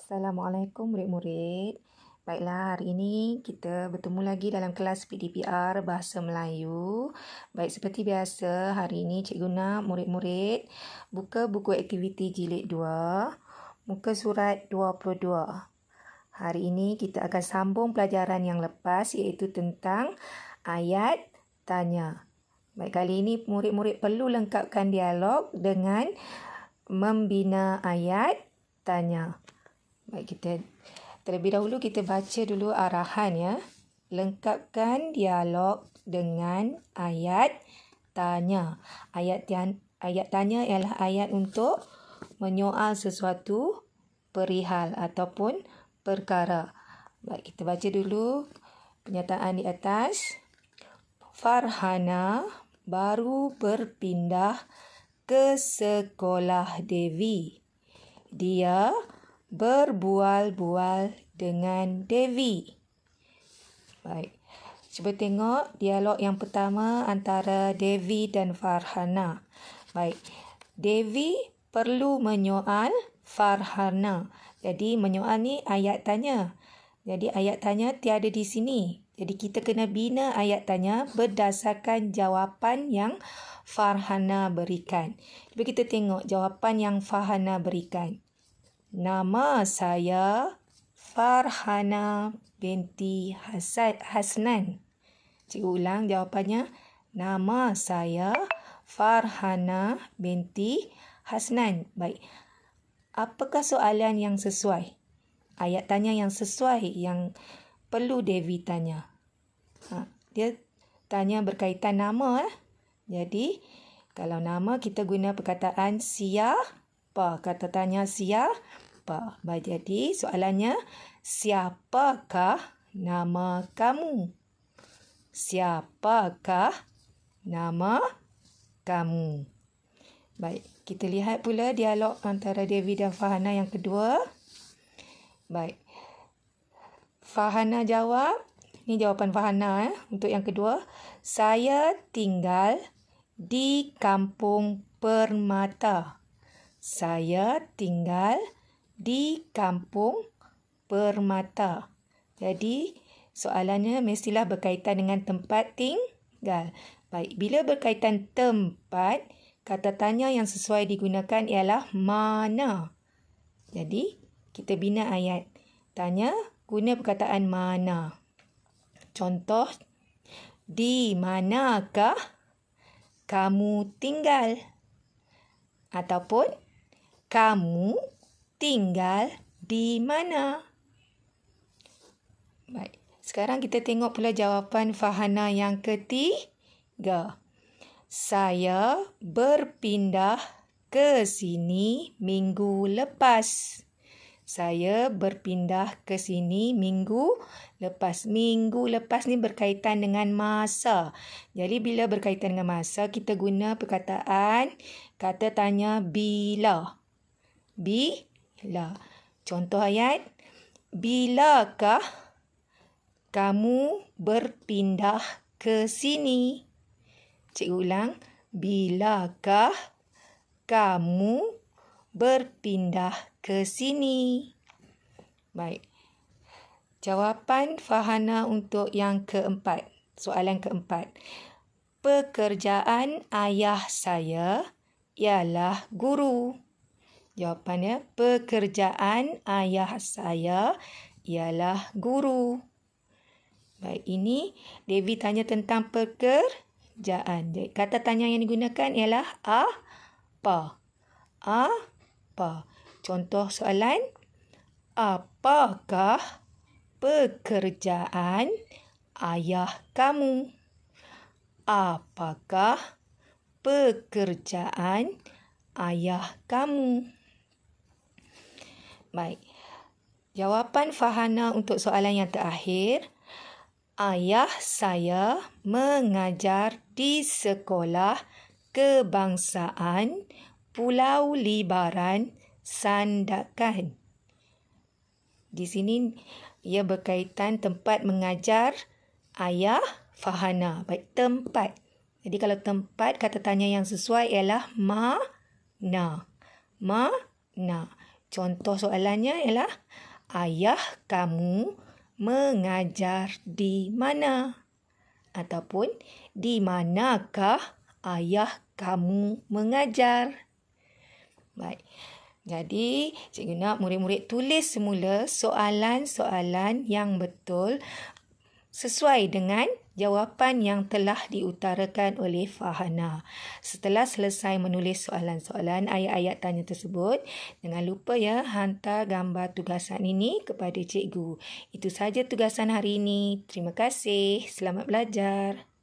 Assalamualaikum murid-murid. Baiklah, hari ini kita bertemu lagi dalam kelas PDPR Bahasa Melayu. Baik, seperti biasa, hari ini Cikgu nak murid-murid buka buku aktiviti jilid 2, muka surat 22. Hari ini kita akan sambung pelajaran yang lepas iaitu tentang ayat tanya. Baik, kali ini murid-murid perlu lengkapkan dialog dengan membina ayat tanya. Baik, kita terlebih dahulu kita baca dulu arahan ya. Lengkapkan dialog dengan ayat tanya. Ayat tanya ialah ayat untuk menyoal sesuatu perihal ataupun perkara. Baik, kita baca dulu pernyataan di atas. Farhana baru berpindah ke sekolah Devi. Dia berbual-bual dengan Devi. Baik. Cuba tengok dialog yang pertama antara Devi dan Farhana. Baik. Devi perlu menyoal Farhana. Jadi menyoal ni ayat tanya. Jadi ayat tanya tiada di sini. Jadi kita kena bina ayat tanya berdasarkan jawapan yang Farhana berikan. Cuba kita tengok jawapan yang Farhana berikan. Nama saya Farhana binti Hasnan. Cikgu ulang jawapannya. Nama saya Farhana binti Hasnan. Baik. Apakah soalan yang sesuai? Ayat tanya yang sesuai yang perlu Devi tanya. Dia tanya berkaitan nama. Jadi, kalau nama kita guna perkataan siapa. Kata tanya siapa. Jadi soalannya, siapakah nama kamu? Siapakah nama kamu? Baik, kita lihat pula dialog antara Devi dan Farhana yang kedua. Baik. Farhana jawab, ini jawapan Farhana untuk yang kedua. Saya tinggal di Kampung Permata. Saya tinggal di Kampung Permata. Jadi, soalannya mestilah berkaitan dengan tempat tinggal. Baik, bila berkaitan tempat, kata tanya yang sesuai digunakan ialah mana. Jadi, kita bina ayat tanya guna perkataan mana. Contoh, di manakah kamu tinggal? Ataupun, kamu tinggal di mana? Baik. Sekarang kita tengok pula jawapan Farhana yang ketiga. Saya berpindah ke sini minggu lepas. Saya berpindah ke sini minggu lepas. Minggu lepas ni berkaitan dengan masa. Jadi bila berkaitan dengan masa, kita guna perkataan kata tanya bila. Bila. Contoh ayat. Bilakah kamu berpindah ke sini? Cikgu ulang. Bilakah kamu berpindah ke sini? Baik. Jawapan Farhana untuk yang keempat. Soalan keempat. Pekerjaan ayah saya ialah guru. Jawapannya, pekerjaan ayah saya ialah guru. Baik, ini Devi tanya tentang pekerjaan. Jadi, kata tanya yang digunakan ialah apa. Apa. Contoh soalan, apakah pekerjaan ayah kamu? Apakah pekerjaan ayah kamu? Baik. Jawapan Farhana untuk soalan yang terakhir. Ayah saya mengajar di sekolah kebangsaan Pulau Libaran, Sandakan. Di sini ia berkaitan tempat mengajar ayah Farhana. Baik, tempat. Jadi kalau tempat, kata tanya yang sesuai ialah mana. Mana. Contoh soalannya ialah, ayah kamu mengajar di mana? Ataupun, di manakah ayah kamu mengajar? Baik. Jadi, cikgu nak murid-murid tulis semula soalan-soalan yang betul sesuai dengan jawapan yang telah diutarakan oleh Fahana. Setelah selesai menulis soalan-soalan ayat-ayat tanya tersebut, jangan lupa ya hantar gambar tugasan ini kepada cikgu. Itu saja tugasan hari ini. Terima kasih. Selamat belajar.